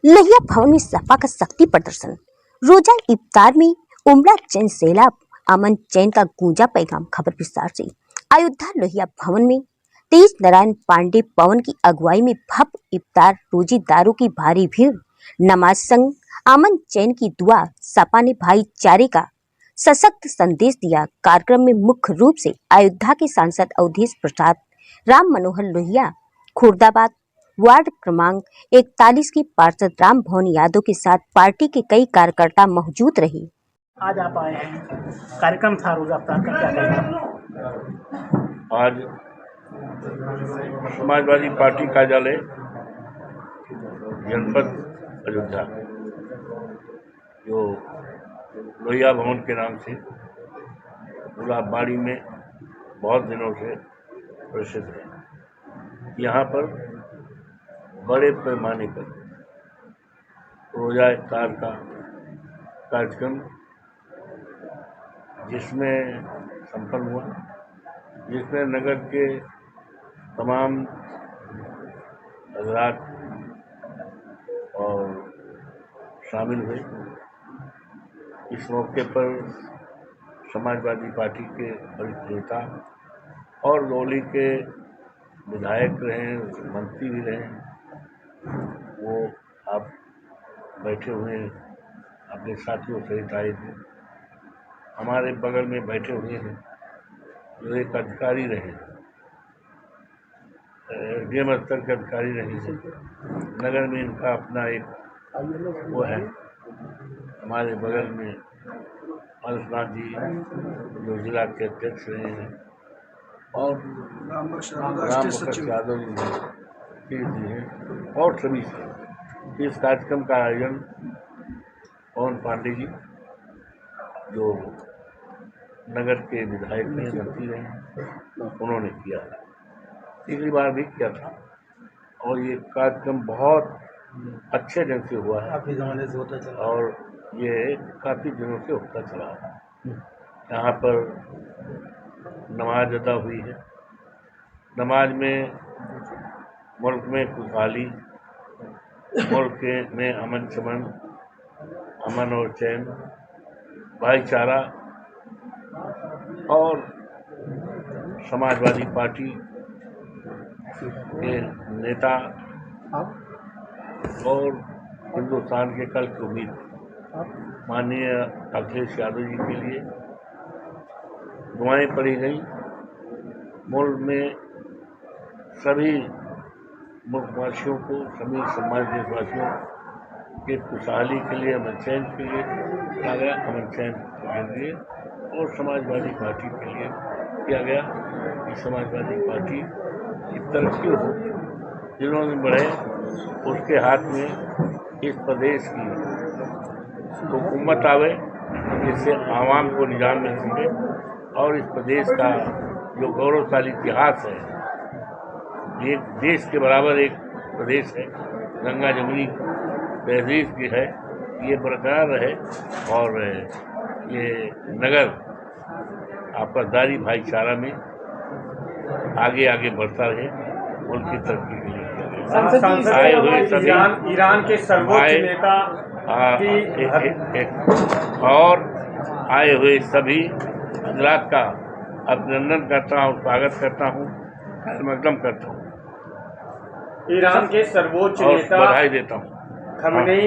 लोहिया भवन में सपा का शक्ति प्रदर्शन। रोजा इफ्तार में उमड़ा चैन सैलाब, अमन चैन का गूंजा पैगाम। खबर विस्तार से। अयोध्या लोहिया भवन में तेज नारायण पांडे पवन की अगुवाई में भव्य इफ्तार, रोजेदारों की भारी भीड़, नमाज संग, अमन चैन की दुआ। सपा ने भाईचारे का सशक्त संदेश दिया। कार्यक्रम में मुख्य रूप से अयोध्या के सांसद अवधेश प्रसाद, राम मनोहर लोहिया, खुर्दाबाद वार्ड क्रमांक 41 के पार्षद राम भवन यादव के साथ पार्टी के कई कार्यकर्ता मौजूद रहे। आज आप आए हैं, कार्यक्रम था रोजा इफ्तार का, क्या कहना? आज समाजवादी पार्टी कार्यालय जनपद अयोध्या, जो लोहिया भवन के नाम से गुलाबबाड़ी में बहुत दिनों से प्रसिद्ध है, यहाँ पर बड़े पैमाने पर रोजा इफ्तार का कार्यक्रम जिसमें संपन्न हुआ, जिसमें नगर के तमाम हजरात और शामिल हुए। इस मौके पर समाजवादी पार्टी के वरिष्ठ नेता और लोली के विधायक रहे, मंत्री भी रहे, वो आप बैठे हुए अपने साथियों सहित आए थे। हमारे बगल में बैठे हुए हैं जो एक अधिकारी रहे, एसडीएम स्तर के अधिकारी रहे हैं। नगर में इनका अपना एक वो है। हमारे बगल में अलसनाथ जी जो जिला के अध्यक्ष रहे हैं, और राम बख्श यादव जी हैं, और सभी से इस कार्यक्रम का आयोजन पवन पांडे जी जो नगर के विधायक में मंत्री रहे, उन्होंने किया। पिछली बार भी किया था, और ये कार्यक्रम बहुत अच्छे ढंग से हुआ है, काफी ज़माने से होता चला, और ये काफ़ी दिनों से होता चला है। यहाँ पर नमाज अदा हुई है। नमाज में मुल्क में खुशहाली, मुल्क में अमन चमन, अमन और चैन, भाईचारा, और समाजवादी पार्टी के नेता और हिंदुस्तान के कल की उम्मीद माननीय अखिलेश यादव जी के लिए दुआएं पड़ी गई। मुल्क में सभी मुल्कवासियों को, सभी समाज देशवासियों के खुशहाली के लिए, अमन चैन के लिए किया गया, अमन चैन के लिए, और समाजवादी पार्टी के लिए किया गया कि समाजवादी पार्टी की तरक्की हो, जिन्होंने बढ़े उसके हाथ में इस प्रदेश की हुकूमत आवे, जिससे आवाम को निजाम मिल सके, और इस प्रदेश का जो गौरवशाली इतिहास है, एक देश के बराबर एक प्रदेश है, गंगा जमुनी तहजीब की है, ये बरकरार रहे, और ये नगर आपसदारी भाईचारा में आगे आगे बढ़ता रहे, उनकी तरक्की के लिए आए हुए सभी ईरान के सर्वोच्च नेता और आए हुए सभी हजरात का अभिनंदन करता हूँ, स्वागत करता हूँ, मकदम करता हूँ, ईरान के सर्वोच्च नेता बधाई देता हूँ। खमेनी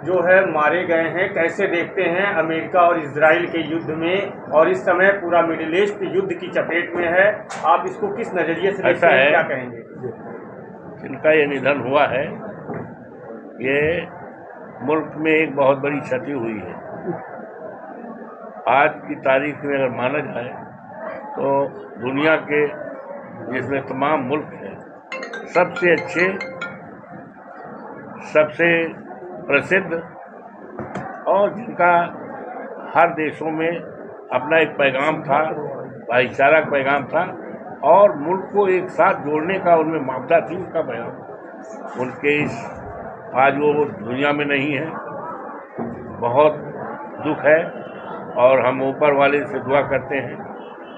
जो है मारे गए हैं, कैसे देखते हैं अमेरिका और इजराइल के युद्ध में, और इस समय पूरा मिडिल ईस्ट युद्ध की चपेट में है, आप इसको किस नजरिए से देखते हैं, क्या कहेंगे? जिनका ये निधन हुआ है, ये मुल्क में एक बहुत बड़ी क्षति हुई है। आज की तारीख में अगर माना जाए तो दुनिया के जिसमें तमाम मुल्क हैं, सबसे अच्छे, सबसे प्रसिद्ध, और जिनका हर देशों में अपना एक पैगाम था, भाईचारा का पैगाम था, और मुल्क को एक साथ जोड़ने का उनमें मापदा थी, उनका पैगाम। उनके इस आज वो दुनिया में नहीं है, बहुत दुख है, और हम ऊपर वाले से दुआ करते हैं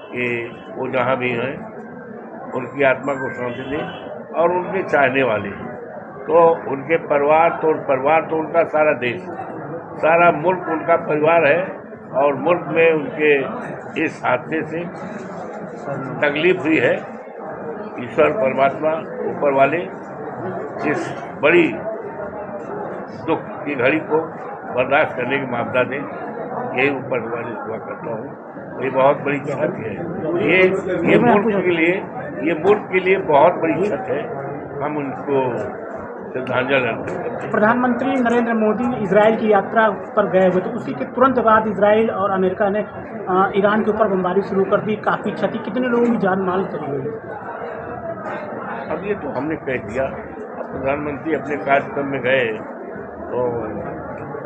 कि वो जहाँ भी हैं उनकी आत्मा को शांति दें, और उनके चाहने वाले हैं तो उनके परिवार तो उनका सारा देश, सारा मुल्क उनका परिवार है। और मुल्क में उनके इस हादसे से तकलीफ हुई है। ईश्वर परमात्मा ऊपर वाले इस बड़ी दुख की घड़ी को बर्दाश्त करने की मापदा दें, यही ऊपर वाले दुआ करता हूँ। ये बहुत बड़ी क्षत है, ये मुल्क के लिए बहुत बड़ी क्षत है। हम उनको श्रद्धांजलि अर्पित करते हैं। प्रधानमंत्री नरेंद्र मोदी इजराइल की यात्रा पर गए हुए, तो उसी के तुरंत बाद इजराइल और अमेरिका ने ईरान के ऊपर बमबारी शुरू कर दी। काफ़ी क्षति, कितने लोगों की जान माल चली गई? अब ये तो हमने कह दिया। अब प्रधानमंत्री अपने कार्यक्रम में गए तो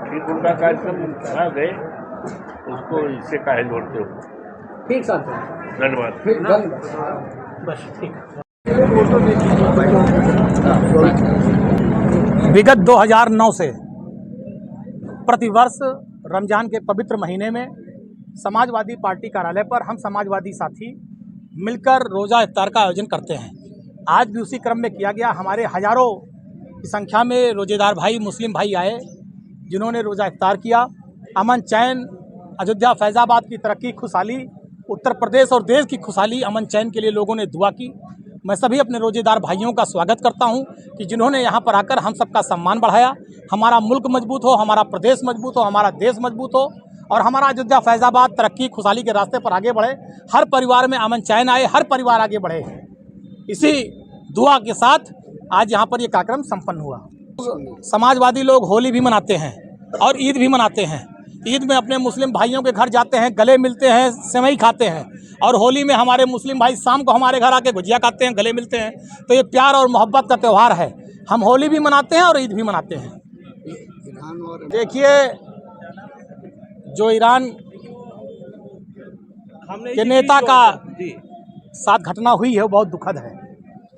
ठीक, उनका कार्यक्रम कहाँ गए, उसको इससे काहे जोड़ते हो। ठीक साहब, धन्यवाद। बस ठीक। विगत 2009 से प्रतिवर्ष रमज़ान के पवित्र महीने में समाजवादी पार्टी कार्यालय पर हम समाजवादी साथी मिलकर रोज़ा इफ्तार का आयोजन करते हैं। आज भी उसी क्रम में किया गया। हमारे हज़ारों की संख्या में रोज़ेदार भाई, मुस्लिम भाई आए, जिन्होंने रोज़ा इफ्तार किया। अमन चैन, अयोध्या फैज़ाबाद की तरक्की, खुशहाली, उत्तर प्रदेश और देश की खुशहाली, अमन चैन के लिए लोगों ने दुआ की। मैं सभी अपने रोज़ेदार भाइयों का स्वागत करता हूं कि जिन्होंने यहां पर आकर हम सबका सम्मान बढ़ाया। हमारा मुल्क मजबूत हो, हमारा प्रदेश मजबूत हो, हमारा देश मजबूत हो और हमारा अयोध्या फैज़ाबाद तरक्की खुशहाली के रास्ते पर आगे बढ़े। हर परिवार में अमन चैन आए, हर परिवार आगे बढ़े। इसी दुआ के साथ आज यहाँ पर ये कार्यक्रम संपन्न हुआ। समाजवादी लोग होली भी मनाते हैं और ईद भी मनाते हैं। ईद में अपने मुस्लिम भाइयों के घर जाते हैं, गले मिलते हैं, सेवई खाते हैं। और होली में हमारे मुस्लिम भाई शाम को हमारे घर आके गुजिया खाते हैं, गले मिलते हैं। तो ये प्यार और मोहब्बत का त्यौहार है। हम होली भी मनाते हैं और ईद भी मनाते हैं। देखिए, जो ईरान के नेता का साथ घटना हुई है वो बहुत दुखद है।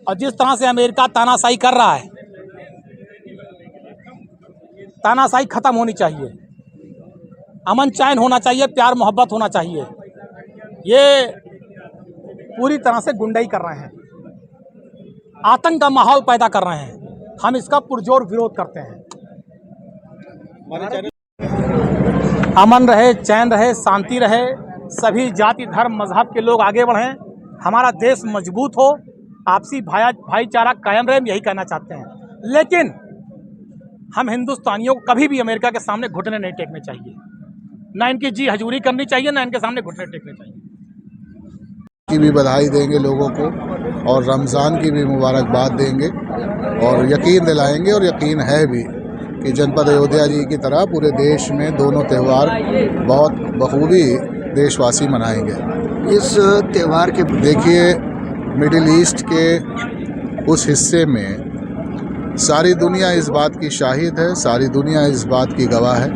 और जिस तरह से अमेरिका तानाशाही कर रहा है, तानाशाही खत्म होनी चाहिए, अमन चैन होना चाहिए, प्यार मोहब्बत होना चाहिए। ये पूरी तरह से गुंडाई कर रहे हैं, आतंक का माहौल पैदा कर रहे हैं। हम इसका पुरजोर विरोध करते हैं। अमन रहे, चैन रहे, शांति रहे, सभी जाति धर्म मजहब के लोग आगे बढ़ें, हमारा देश मजबूत हो, आपसी भाईचारा कायम रहे, यही कहना चाहते हैं। लेकिन हम हिंदुस्तानियों को कभी भी अमेरिका के सामने घुटने नहीं टेकने चाहिए, ना इनकी जी हजूरी करनी चाहिए, ना इनके सामने घुटने टेकने चाहिए। की भी बधाई देंगे लोगों को और रमज़ान की भी मुबारकबाद देंगे और यकीन दिलाएंगे, और यकीन है भी कि जनपद अयोध्या जी की तरह पूरे देश में दोनों त्यौहार बहुत बखूबी देशवासी मनाएंगे। इस त्यौहार के देखिए, मिडिल ईस्ट के उस हिस्से में सारी दुनिया इस बात की शाहिद है, सारी दुनिया इस बात की गवाह है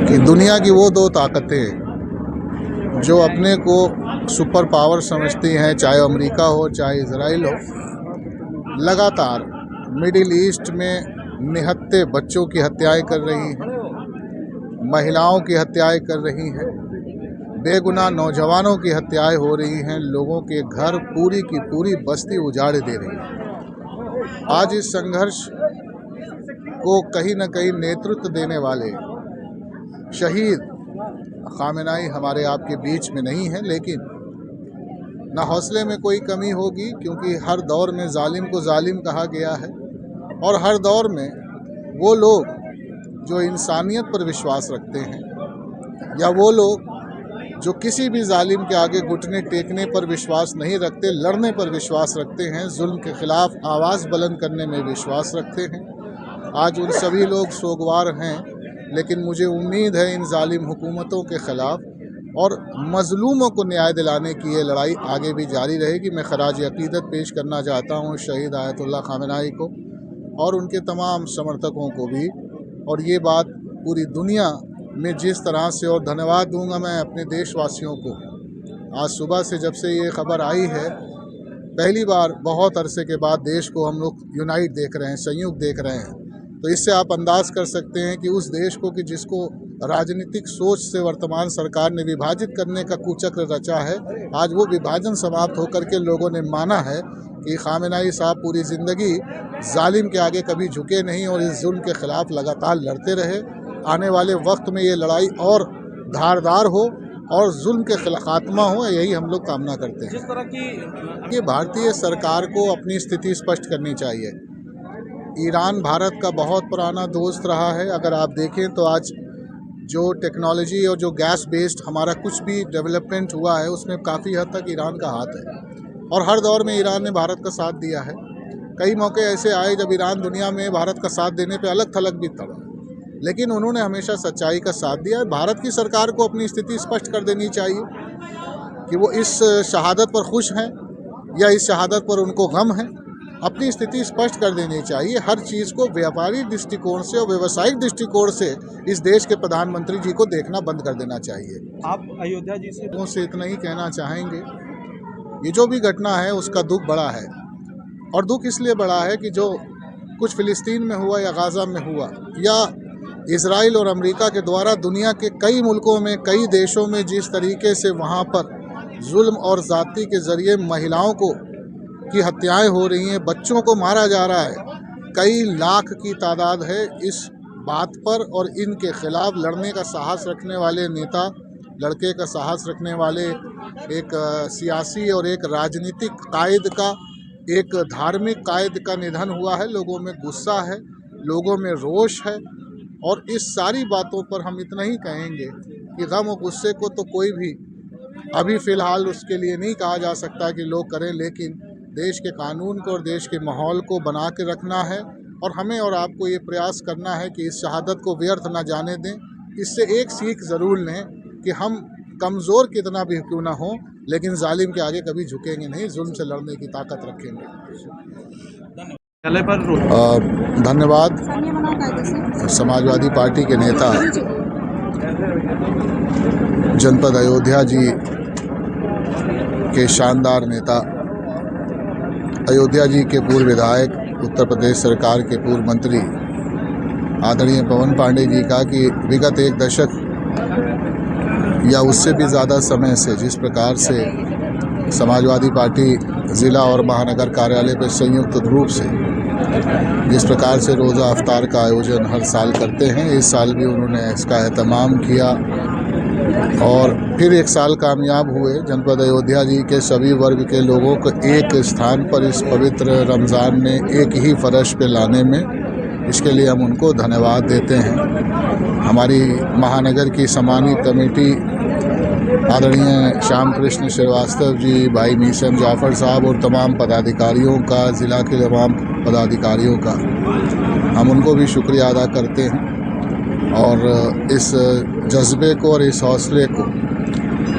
कि दुनिया की वो दो ताकतें जो अपने को सुपर पावर समझती हैं, चाहे अमेरिका हो चाहे इजराइल हो, लगातार मिडिल ईस्ट में निहत्थे बच्चों की हत्याएं कर रही हैं, महिलाओं की हत्याएं कर रही हैं, बेगुनाह नौजवानों की हत्याएं हो रही हैं, लोगों के घर, पूरी की पूरी बस्ती उजाड़ दे रही है। आज इस संघर्ष को कहीं न कहीं नेतृत्व देने वाले शहीद खामेनाई हमारे आपके बीच में नहीं है, लेकिन न हौसले में कोई कमी होगी, क्योंकि हर दौर में जालिम को जालिम कहा गया है और हर दौर में वो लोग जो इंसानियत पर विश्वास रखते हैं या वो लोग जो किसी भी जालिम के आगे घुटने टेकने पर विश्वास नहीं रखते, लड़ने पर विश्वास रखते हैं, जुल्म के ख़िलाफ़ आवाज़ बुलंद करने में विश्वास रखते हैं, आज उन सभी लोग सोगवार हैं। लेकिन मुझे उम्मीद है इन जालिम हुकूमतों के ख़िलाफ़ और मज़लूमों को न्याय दिलाने की ये लड़ाई आगे भी जारी रहेगी। मैं खराज अक़ीदत पेश करना चाहता हूँ शहीद आयतुल्लाह खामेनाई को और उनके तमाम समर्थकों को भी, और ये बात पूरी दुनिया में जिस तरह से, और धन्यवाद दूंगा मैं अपने देशवासियों को। आज सुबह से जब से ये खबर आई है, पहली बार बहुत अरसे के बाद देश को हम लोग यूनाइट देख रहे हैं, संयुक्त देख रहे हैं। तो इससे आप अंदाज़ कर सकते हैं कि उस देश को कि जिसको राजनीतिक सोच से वर्तमान सरकार ने विभाजित करने का कुचक्र रचा है। आज वो विभाजन समाप्त होकर के लोगों ने माना है कि खामेनेई साहब पूरी ज़िंदगी जालिम के आगे कभी झुके नहीं और इस जुल्म के ख़िलाफ़ लगातार लड़ते रहे। आने वाले वक्त में ये लड़ाई और धारदार हो और जुल्म के खात्मा हो, यही हम लोग कामना करते हैं। जिस तरह की ये भारतीय सरकार को अपनी स्थिति स्पष्ट करनी चाहिए। ईरान भारत का बहुत पुराना दोस्त रहा है। अगर आप देखें तो आज जो टेक्नोलॉजी और जो गैस बेस्ड हमारा कुछ भी डेवलपमेंट हुआ है उसमें काफ़ी हद तक ईरान का हाथ है और हर दौर में ईरान ने भारत का साथ दिया है। कई मौके ऐसे आए जब ईरान दुनिया में भारत का साथ देने पे अलग थलग भी तड़ा, लेकिन उन्होंने हमेशा सच्चाई का साथ दिया। भारत की सरकार को अपनी स्थिति स्पष्ट कर देनी चाहिए कि वो इस शहादत पर खुश हैं या इस शहादत पर उनको गम है। अपनी स्थिति स्पष्ट कर देनी चाहिए। हर चीज़ को व्यापारिक दृष्टिकोण से और व्यावसायिक दृष्टिकोण से इस देश के प्रधानमंत्री जी को देखना बंद कर देना चाहिए। आप अयोध्या जी से इतना ही कहना चाहेंगे, ये जो भी घटना है उसका दुख बड़ा है और दुख इसलिए बड़ा है कि जो कुछ फ़िलिस्तीन में हुआ या गाज़ा में हुआ या इजराइल और अमेरिका के द्वारा दुनिया के कई मुल्कों में, कई देशों में जिस तरीके से वहाँ पर जुल्म और ज़ाती के ज़रिए महिलाओं को की हत्याएं हो रही हैं, बच्चों को मारा जा रहा है, कई लाख की तादाद है। इस बात पर और इनके खिलाफ लड़ने का साहस रखने वाले नेता, लड़के का साहस रखने वाले एक सियासी और एक राजनीतिक कायद का, एक धार्मिक कायद का निधन हुआ है। लोगों में गुस्सा है, लोगों में रोष है और इस सारी बातों पर हम इतना ही कहेंगे कि गम और गुस्से को तो कोई भी अभी फ़िलहाल उसके लिए नहीं कहा जा सकता कि लोग करें, लेकिन देश के कानून को और देश के माहौल को बना के रखना है और हमें और आपको ये प्रयास करना है कि इस शहादत को व्यर्थ न जाने दें। इससे एक सीख ज़रूर लें कि हम कमज़ोर कितना भी क्यों ना हो, लेकिन जालिम के आगे कभी झुकेंगे नहीं, जुल्म से लड़ने की ताकत रखेंगे। धन्यवाद। समाजवादी पार्टी के नेता जनपद अयोध्या जी के शानदार नेता, अयोध्या जी के पूर्व विधायक, उत्तर प्रदेश सरकार के पूर्व मंत्री आदरणीय पवन पांडे जी का कि विगत एक दशक या उससे भी ज़्यादा समय से जिस प्रकार से समाजवादी पार्टी ज़िला और महानगर कार्यालय पर संयुक्त रूप से जिस प्रकार से रोज़ा अफ्तार का आयोजन हर साल करते हैं, इस साल भी उन्होंने इसका एहतमाम किया और फिर एक साल कामयाब हुए जनपद अयोध्या जी के सभी वर्ग के लोगों को एक स्थान पर इस पवित्र रमज़ान में एक ही फर्श पे लाने में। इसके लिए हम उनको धन्यवाद देते हैं। हमारी महानगर की सम्मानित कमेटी आदरणीय श्याम कृष्ण श्रीवास्तव जी, भाई मीसम जाफ़र साहब और तमाम पदाधिकारियों का, ज़िला के तमाम पदाधिकारियों का हम उनको भी शुक्रिया अदा करते हैं और इस जज्बे को और इस हौसले को,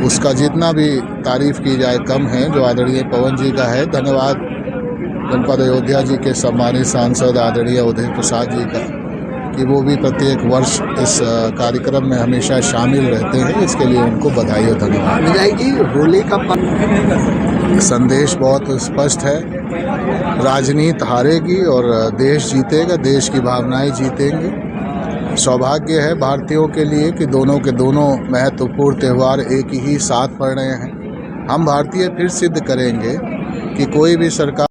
उसका जितना भी तारीफ़ की जाए कम है जो आदरणीय पवन जी का है। धन्यवाद जनपद अयोध्या जी के सम्मानित सांसद आदरणीय उदय प्रसाद जी का कि वो भी प्रत्येक वर्ष इस कार्यक्रम में हमेशा शामिल रहते हैं। इसके लिए उनको बधाई और धन्यवाद। जी, होली का संदेश बहुत स्पष्ट है, राजनीति हारेगी और देश जीतेगा, देश की भावनाएं जीतेंगी। सौभाग्य है भारतीयों के लिए कि दोनों के दोनों महत्वपूर्ण त्यौहार एक ही साथ पड़ रहे हैं। हम भारतीय फिर सिद्ध करेंगे कि कोई भी सरकार